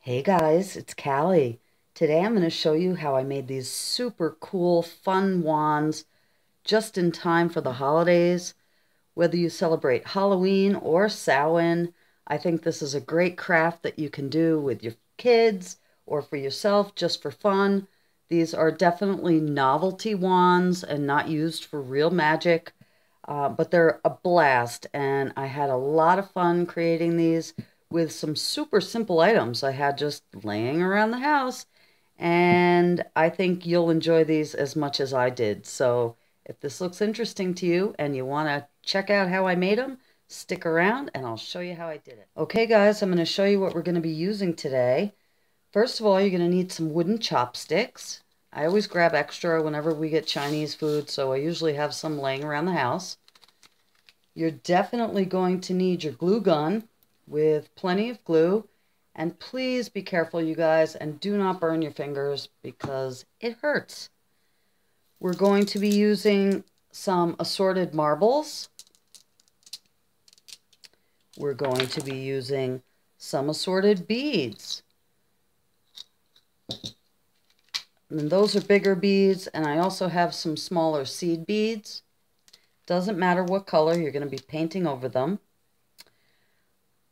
Hey guys, it's Callie. Today I'm going to show you how I made these super cool, fun wands just in time for the holidays. Whether you celebrate Halloween or Samhain, I think this is a great craft that you can do with your kids or for yourself just for fun. These are definitely novelty wands and not used for real magic, but they're a blast, and I had a lot of fun creating these with some super simple items I had just laying around the house, and I think you'll enjoy these as much as I did. So if this looks interesting to you and you want to check out how I made them, stick around and I'll show you how I did it. Okay guys, I'm going to show you what we're going to be using today. First of all, you're going to need some wooden chopsticks. I always grab extra whenever we get Chinese food, so I usually have some laying around the house. You're definitely going to need your glue gun with plenty of glue. And please be careful, you guys, and do not burn your fingers because it hurts. We're going to be using some assorted marbles. We're going to be using some assorted beads. And those are bigger beads, and I also have some smaller seed beads. Doesn't matter what color, you're going to be painting over them.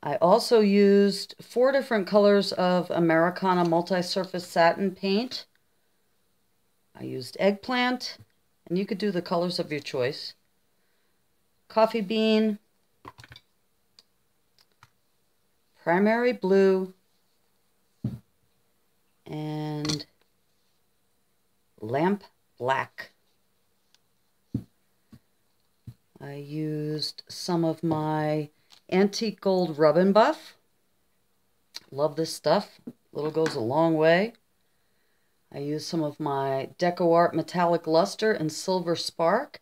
I also used 4 different colors of Americana multi-surface satin paint. I used eggplant, and you could do the colors of your choice. Coffee bean, primary blue, and lamp black. I used some of my antique gold rub and buff. Love this stuff. Little goes a long way. I used some of my Deco Art metallic luster and silver spark,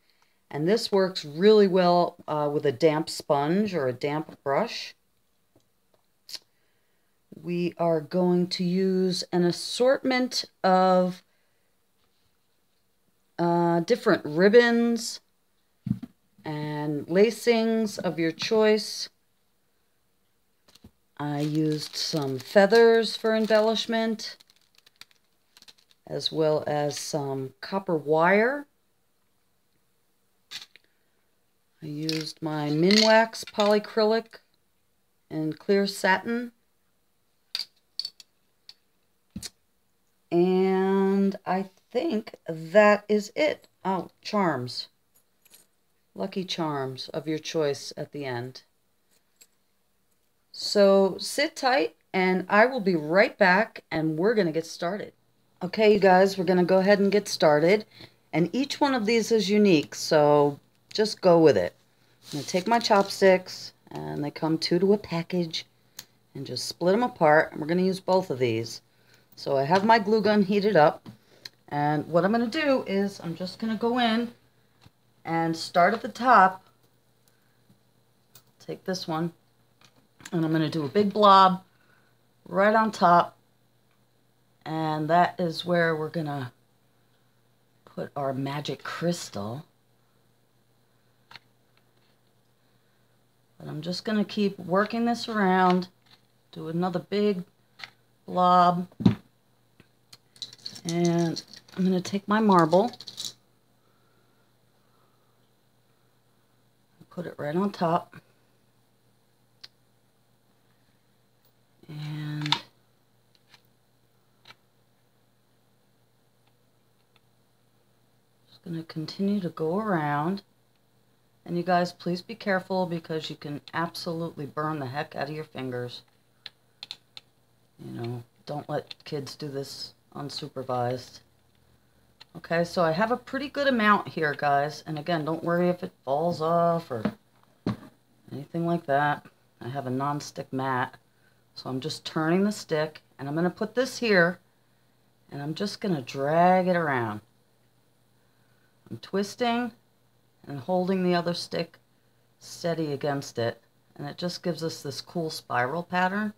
and this works really well with a damp sponge or a damp brush. We are going to use an assortment of different ribbons and lacings of your choice. I used some feathers for embellishment, as well as some copper wire. I used my Minwax polycrylic and clear satin. And I think that is it. Oh, charms. Lucky charms of your choice at the end. So sit tight and I will be right back and we're going to get started. Okay, you guys, we're going to go ahead and get started. And each one of these is unique, so just go with it. I'm going to take my chopsticks, and they come 2 to a package, and just split them apart. And we're going to use both of these. So I have my glue gun heated up. And what I'm going to do is I'm just going to go in and start at the top. Take this one. And I'm going to do a big blob right on top. And that is where we're going to put our magic crystal. But I'm just going to keep working this around. Do another big blob. And I'm going to take my marble. Put it right on top. And just going to continue to go around. And you guys, please be careful because you can absolutely burn the heck out of your fingers. You know, don't let kids do this unsupervised. Okay, so I have a pretty good amount here, guys. And again, don't worry if it falls off or anything like that. I have a non-stick mat. So I'm just turning the stick, and I'm going to put this here, and I'm just going to drag it around. I'm twisting and holding the other stick steady against it, and it just gives us this cool spiral pattern.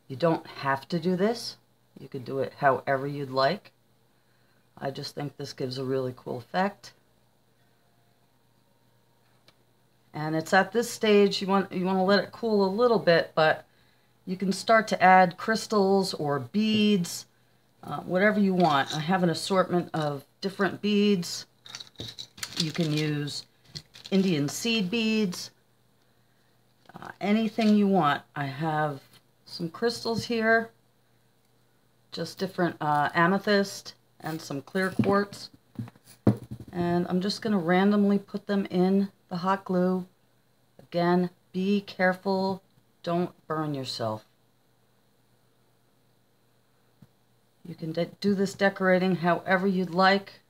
You don't have to do this. You could do it however you'd like. I just think this gives a really cool effect. And it's at this stage you want to let it cool a little bit, but You can start to add crystals or beads, whatever you want. I have an assortment of different beads. You can use Indian seed beads, anything you want. I have some crystals here, just different amethyst and some clear quartz. And I'm just going to randomly put them in the hot glue. Again, be careful, don't burn yourself. You can do this decorating however you'd like.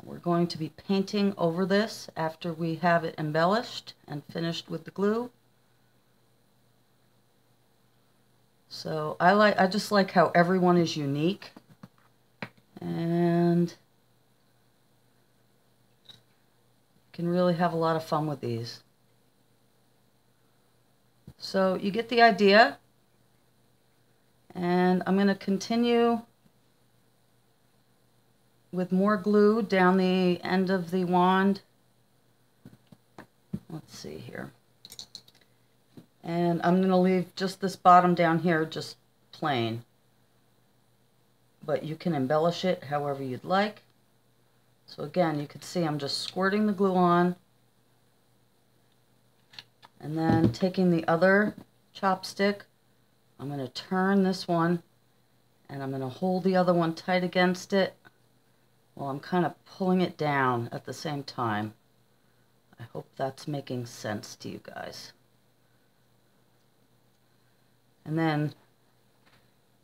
We're going to be painting over this after we have it embellished and finished with the glue. So I just like how everyone is unique, and you can really have a lot of fun with these. So you get the idea, and I'm going to continue with more glue down the end of the wand. Let's see here. And I'm going to leave just this bottom down here just plain. But you can embellish it however you'd like. So again, you can see I'm just squirting the glue on. And then taking the other chopstick, I'm going to turn this one, and I'm going to hold the other one tight against it. Well, I'm kind of pulling it down at the same time. I hope that's making sense to you guys. And then,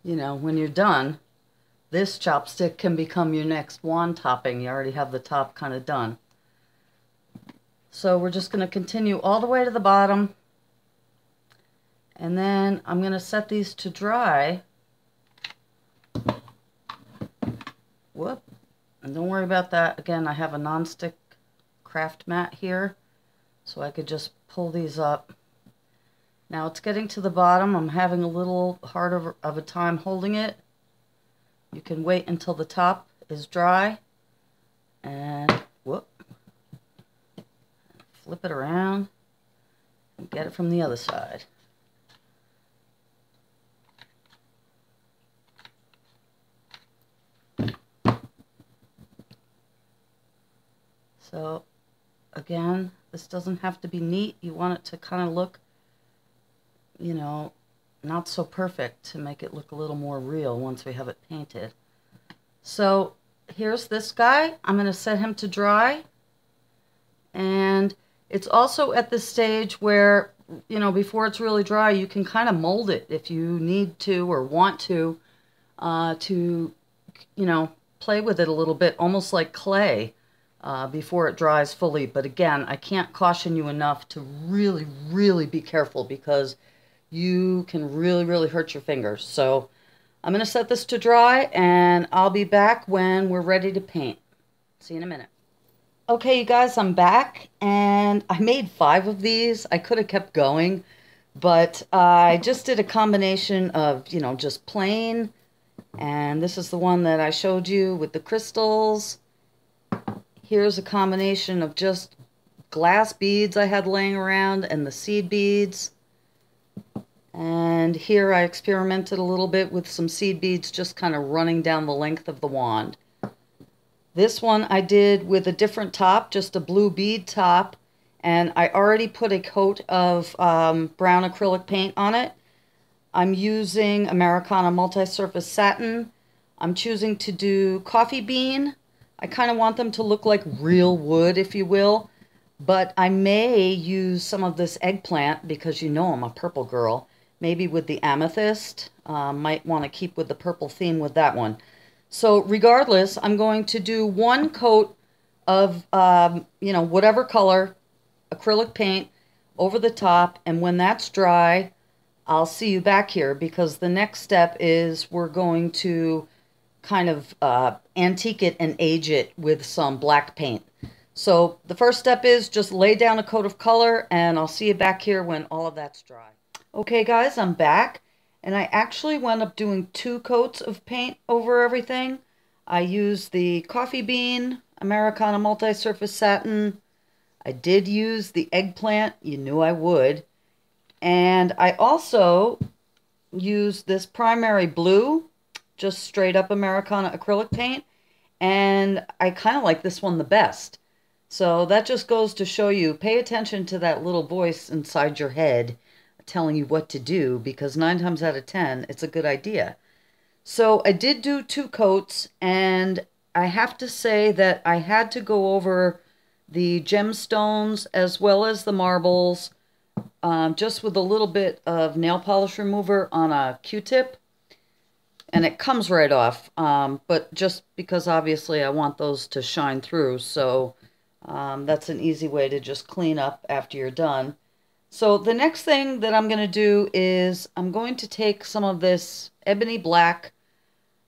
you know, when you're done, this chopstick can become your next wand topping. You already have the top kind of done. So we're just going to continue all the way to the bottom. And then I'm going to set these to dry. Whoop. And don't worry about that. Again, I have a non-stick craft mat here, so I could just pull these up. Now it's getting to the bottom. I'm having a little harder of a time holding it. You can wait until the top is dry, and whoop, flip it around and get it from the other side. So again, this doesn't have to be neat. You want it to kind of look, you know, not so perfect, to make it look a little more real once we have it painted. So here's this guy. I'm going to set him to dry. And it's also at this stage where, you know, before it's really dry, you can kind of mold it if you need to or want to, you know, play with it a little bit, almost like clay. Before it dries fully. But again, I can't caution you enough to really, really be careful, because you can really, really hurt your fingers. So I'm going to set this to dry, and I'll be back when we're ready to paint. See you in a minute. Okay, you guys, I'm back, and I made 5 of these. I could have kept going, but I just did a combination of, you know, just plain, and this is the one that I showed you with the crystals. Here's a combination of just glass beads I had laying around and the seed beads. And here I experimented a little bit with some seed beads just kind of running down the length of the wand. This one I did with a different top, just a blue bead top, and I already put a coat of brown acrylic paint on it. I'm using Americana multi-surface satin. I'm choosing to do coffee bean. I kind of want them to look like real wood, if you will, but I may use some of this eggplant, because you know I'm a purple girl, maybe with the amethyst. Might want to keep with the purple theme with that one. So regardless, I'm going to do 1 coat of, you know, whatever color acrylic paint over the top, and when that's dry, I'll see you back here, because the next step is we're going to kind of antique it and age it with some black paint. So the first step is just lay down a coat of color, and I'll see you back here when all of that's dry. Okay guys, I'm back, and I actually wound up doing 2 coats of paint over everything. I used the coffee bean, Americana multi-surface satin. I did use the eggplant, you knew I would. And I also use this primary blue, just straight up Americana acrylic paint. And I kind of like this one the best. So that just goes to show you, pay attention to that little voice inside your head telling you what to do, because 9 times out of 10, it's a good idea. So I did do 2 coats, and I have to say that I had to go over the gemstones as well as the marbles, just with a little bit of nail polish remover on a Q-tip. And it comes right off, but just because obviously I want those to shine through, so that's an easy way to just clean up after you're done. So the next thing that I'm going to do is I'm going to take some of this ebony black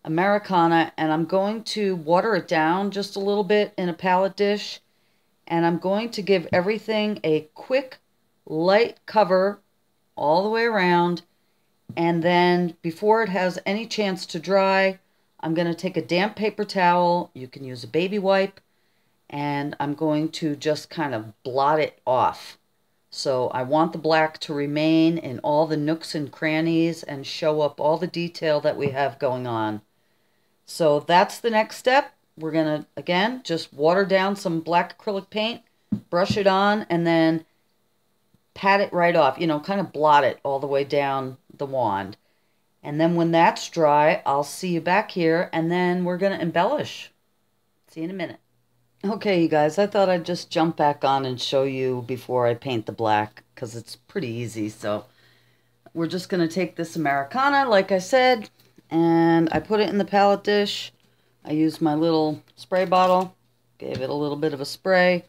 Americana and I'm going to water it down just a little bit in a palette dish, and I'm going to give everything a quick light cover all the way around. And then before it has any chance to dry, I'm going to take a damp paper towel, you can use a baby wipe, and I'm going to just kind of blot it off. So I want the black to remain in all the nooks and crannies and show up all the detail that we have going on. So that's the next step. We're going to, again, just water down some black acrylic paint, brush it on, and then pat it right off, you know, kind of blot it all the way down the wand. And then when that's dry, I'll see you back here, and then we're going to embellish. See you in a minute. Okay, you guys, I thought I'd just jump back on and show you before I paint the black, because it's pretty easy. So we're just going to take this Americana, like I said, and I put it in the palette dish. I used my little spray bottle, gave it a little bit of a spray.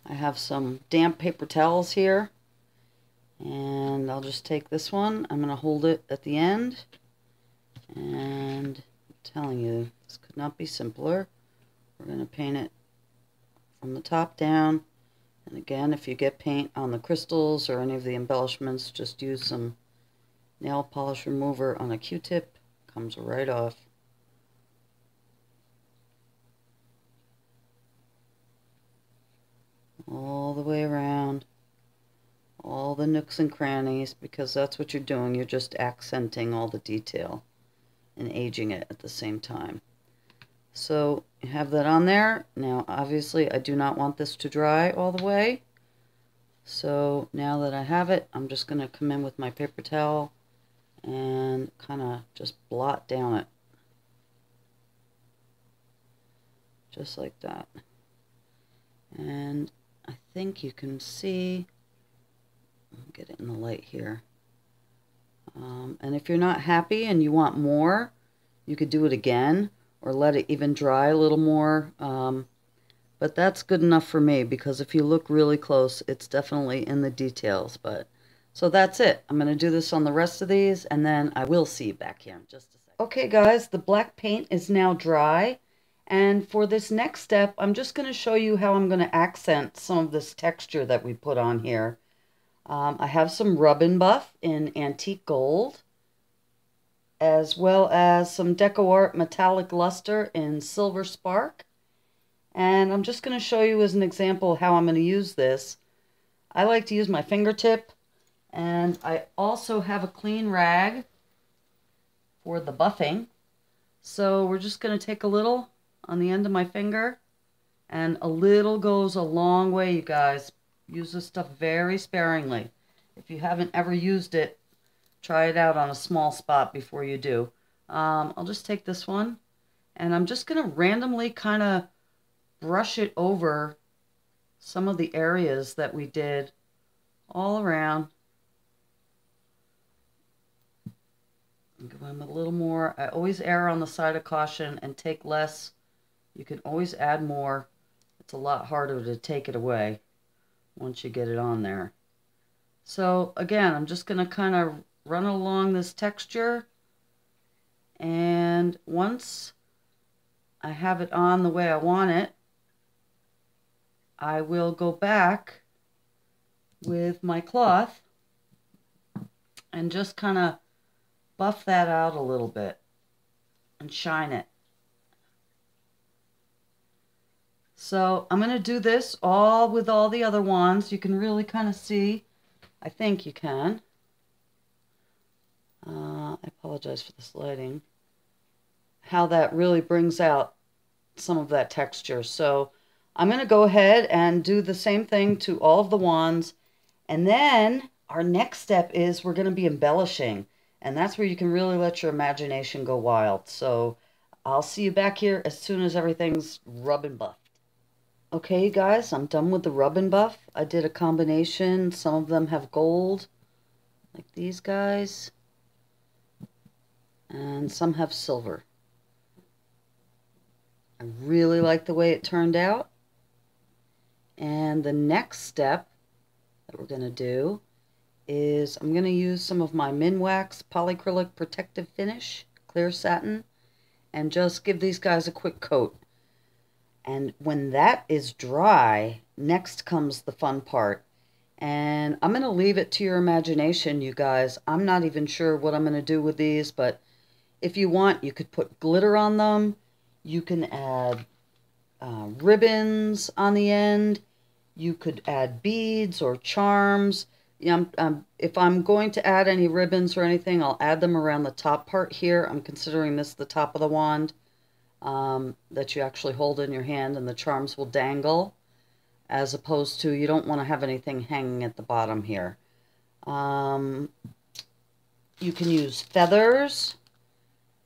I have some damp paper towels here. And I'll just take this one. I'm going to hold it at the end. And I'm telling you, this could not be simpler. We're going to paint it from the top down. And again, if you get paint on the crystals or any of the embellishments, just use some nail polish remover on a Q-tip. Comes right off. All the way around. All the nooks and crannies, because that's what you're doing. You're just accenting all the detail and aging it at the same time. So you have that on there. Now obviously I do not want this to dry all the way. So now that I have it, I'm just going to come in with my paper towel and kind of just blot down it. Just like that. And I think you can see, I'll get it in the light here. And if you're not happy and you want more, you could do it again or let it even dry a little more. But that's good enough for me, because if you look really close, it's definitely in the details. But so that's it. I'm going to do this on the rest of these, and then I will see you back here in just a second. Okay, guys, the black paint is now dry. And for this next step, I'm just going to show you how I'm going to accent some of this texture that we put on here. I have some Rub and Buff in antique gold, as well as some Deco Art metallic luster in silver spark. And I'm just going to show you as an example how I'm going to use this. I like to use my fingertip, and I also have a clean rag for the buffing. So we're just going to take a little on the end of my finger, and a little goes a long way, you guys. Use this stuff very sparingly. If you haven't ever used it, try it out on a small spot before you do. I'll just take this one, and I'm just going to randomly kind of brush it over some of the areas that we did all around. Go in with a little more. I always err on the side of caution and take less. You can always add more. It's a lot harder to take it away once you get it on there. So again, I'm just going to kind of run along this texture, and once I have it on the way I want it, I will go back with my cloth and just kind of buff that out a little bit and shine it. So I'm going to do this all with all the other wands. You can really kind of see, I think you can. I apologize for this lighting. How that really brings out some of that texture. So I'm going to go ahead and do the same thing to all of the wands. And then our next step is we're going to be embellishing. And that's where you can really let your imagination go wild. So I'll see you back here as soon as everything's rub and buffed. Okay, guys, I'm done with the rub and buff. I did a combination. Some of them have gold, like these guys. And some have silver. I really like the way it turned out. And the next step that we're going to do is I'm going to use some of my Minwax Polycrylic Protective Finish, clear satin, and just give these guys a quick coat. And when that is dry, next comes the fun part. And I'm going to leave it to your imagination, you guys. I'm not even sure what I'm going to do with these, but if you want, you could put glitter on them. You can add ribbons on the end. You could add beads or charms. If I'm going to add any ribbons or anything, I'll add them around the top part here. I'm considering this the top of the wand that you actually hold in your hand, and the charms will dangle, as opposed to you don't want to have anything hanging at the bottom here. You can use feathers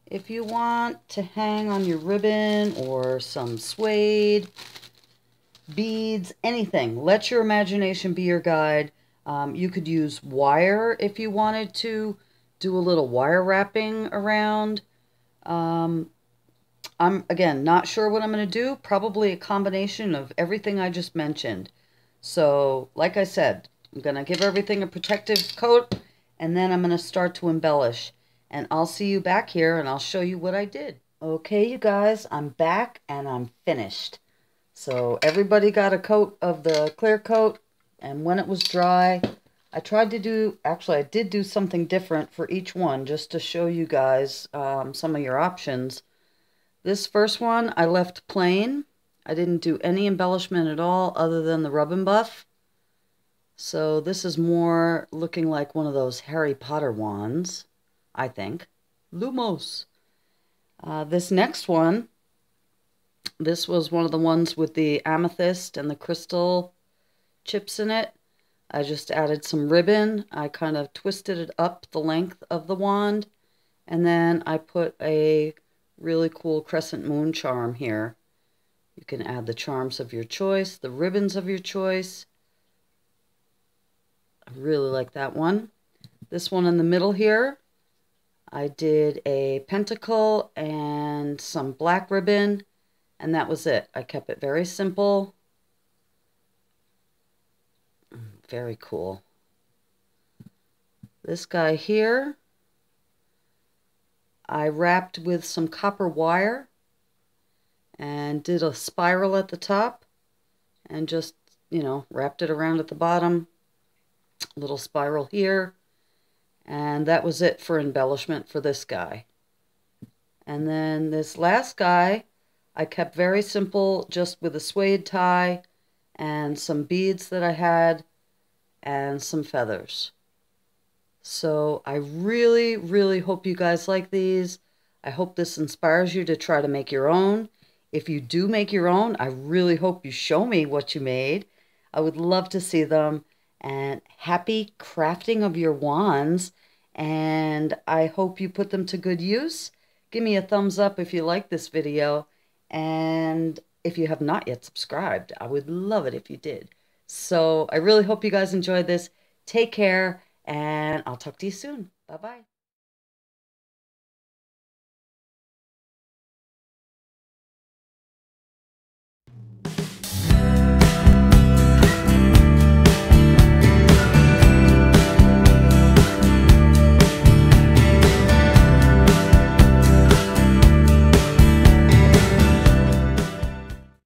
if you want to hang on your ribbon, or some suede, beads, anything. Let your imagination be your guide. You could use wire if you wanted to do a little wire wrapping around. I'm, again, not sure what I'm going to do. Probably a combination of everything I just mentioned. So, like I said, I'm going to give everything a protective coat, and then I'm going to start to embellish. And I'll see you back here, and I'll show you what I did. Okay, you guys, I'm back, and I'm finished. So everybody got a coat of the clear coat, and when it was dry, I tried to do, actually I did do something different for each one, just to show you guys some of your options. This first one I left plain. I didn't do any embellishment at all other than the rub and buff. So this is more looking like one of those Harry Potter wands, I think. Lumos. This next one, this was one of the ones with the amethyst and the crystal chips in it. I just added some ribbon. I kind of twisted it up the length of the wand. And then I put a really cool crescent moon charm here. You can add the charms of your choice, the ribbons of your choice. I really like that one. This one in the middle here, I did a pentacle and some black ribbon, and that was it. I kept it very simple. Very cool. This guy here, I wrapped with some copper wire and did a spiral at the top and just, you know, wrapped it around at the bottom. Little spiral here. And that was it for embellishment for this guy. And then this last guy, I kept very simple, just with a suede tie and some beads that I had and some feathers. So I really, really hope you guys like these. I hope this inspires you to try to make your own. If you do make your own, I really hope you show me what you made. I would love to see them. And happy crafting of your wands. And I hope you put them to good use. Give me a thumbs up if you like this video. And if you have not yet subscribed, I would love it if you did. So I really hope you guys enjoyed this. Take care, and I'll talk to you soon. Bye-bye.